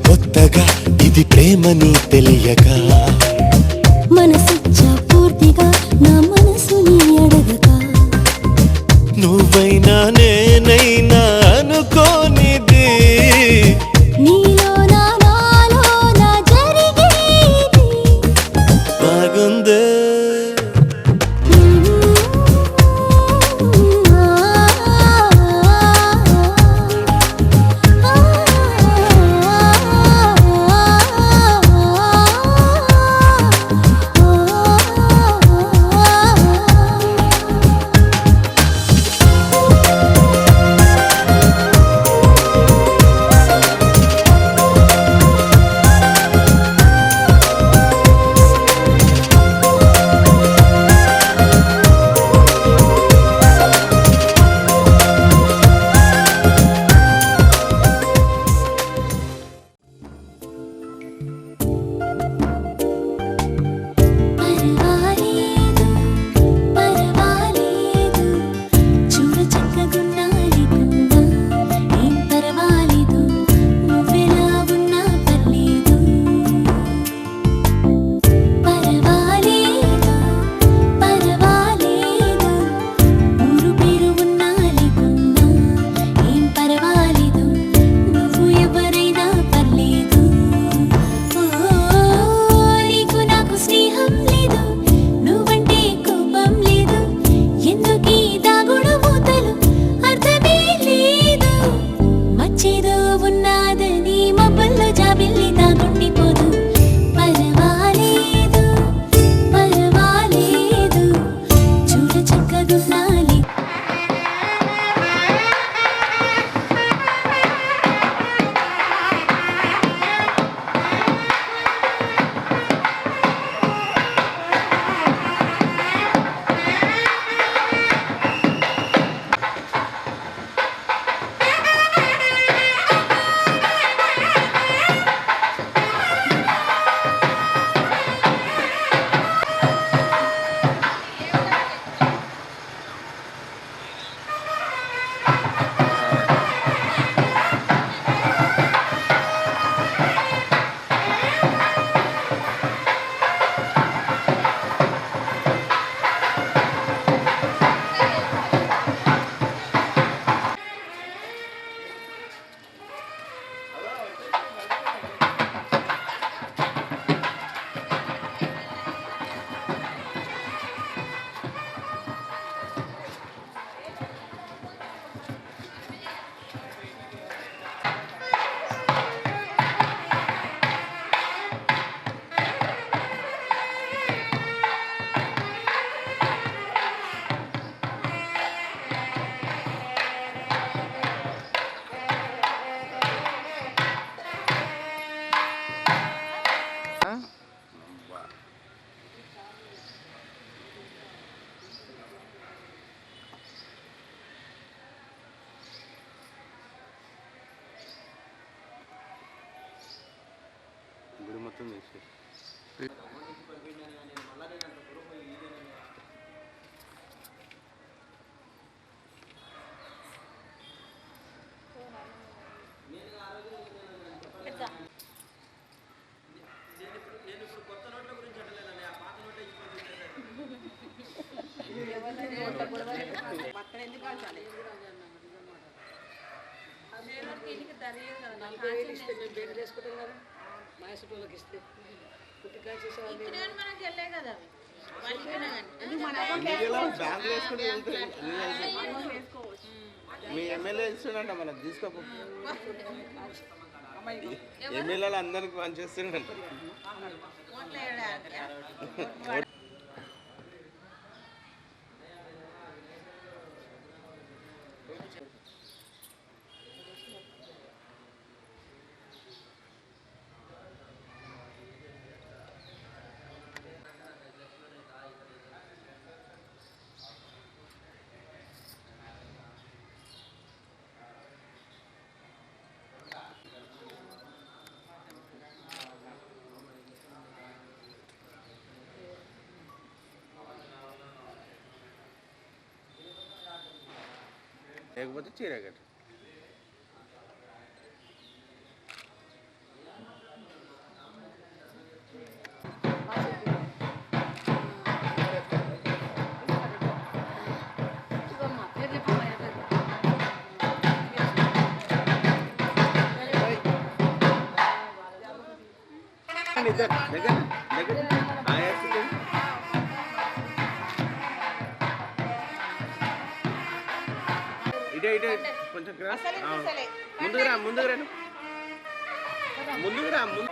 కొత్తగా ఇది ప్రేమని తెలియక మనసిచ్చా పూర్తిగా నా మనసుని అడగక నువ్వైనా నేనైనా అనుకోనిది నీలో నాలో నా జరిగేది బాగుందే మొత్తం చేసి మాయసటోళ్ళకి ఇస్తే మీ ఎమ్మెల్యే ఇస్తుండంట మనకు తీసుకోపో ఎమ్మెల్యేలు అందరికి పనిచేస్తుండంట లేకపోతే చీరగట్టు రండి ఇద్దరు దగ్గర దగ్గర ఇటే ఇటే కొంచెం ముందుకు రా ముందుకు రా ముందుకు రా ముందు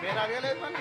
పేరు అడగలేదు మన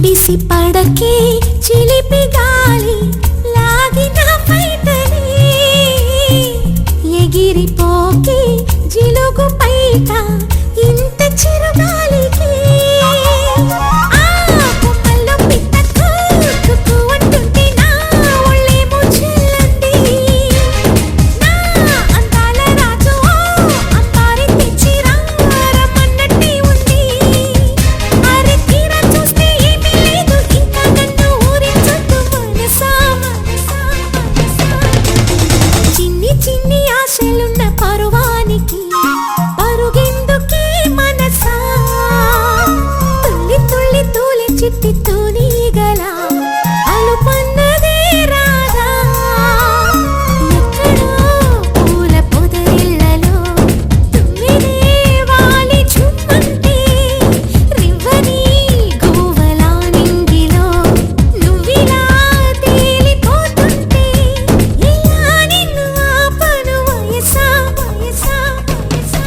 ఎడిసి పడకే చిలిపి గాలి లాగిన బయటని ఎగిరిపోకే జిలుగు పైట ఇంత చిరుగాలికి కొమ్మల్లో పిట్ట కుక్కు అంటుంటే నా ఒళ్ళేమో చెల్లండి నా అందాల రాజు అంబారి తెచ్చి రమ్మన్నట్టే ఉంది అరే తీరా చూస్తే ఏమీ లేదు ఇంకా నన్ను ఊరించొద్దు మనసా చిన్ని చిన్ని ఆశలున్న పరువానికి పరుగెందుకే మనసా తుల్లి తుల్లి తూలి చిట్టి తూనీగల అలుపన్నదే రాదా ఎక్కడో పూల పొదరిళ్ళలో తుమ్మిదే వాలి చుమ్మంటే రివ్వని గోవలా నింగిలో నువ్విలా తేలిపోతుంటే ఇలా నిన్ను ఆపను వయసా వయసా వయసా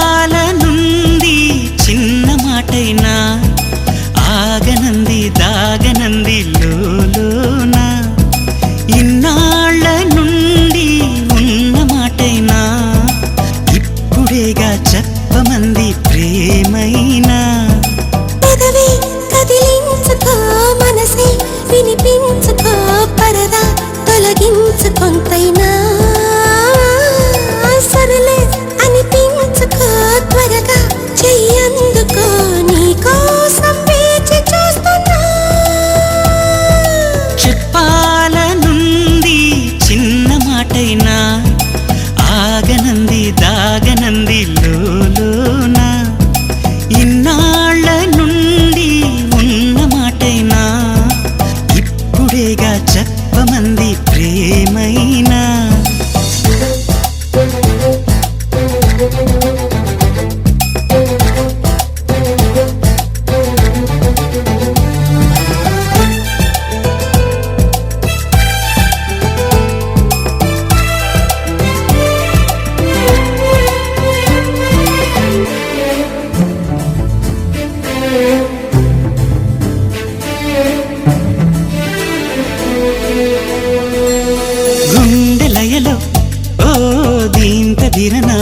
చెప్పాలనుంది చిన్న మాటైనా ఆగనంది దాగనంది లోలోన ఇన్నాళ్ళ నుండి ఉన్న మాటైనా ఇప్పుడేగా చెప్పమంది ప్రేమైనా పెదవి కదిలించుకో మనసే వినిపించుకో పరదా తొలగించుకొంతైనా సరలే అనిపించుకో త్వరగా చెయ్యందుకో నీకోసం వేచి చూస్తున్నా చెప్పాలనుంది చిన్న మాటైనా ఆగనంది దాగనంది లోలోన ఇన్నాళ్ళ నుండి ఉన్న మాటైనా ఇప్పుడేగా చెప్పమంది ప్రేమైనా గుండెలయలో ఓ దీంత దిరనా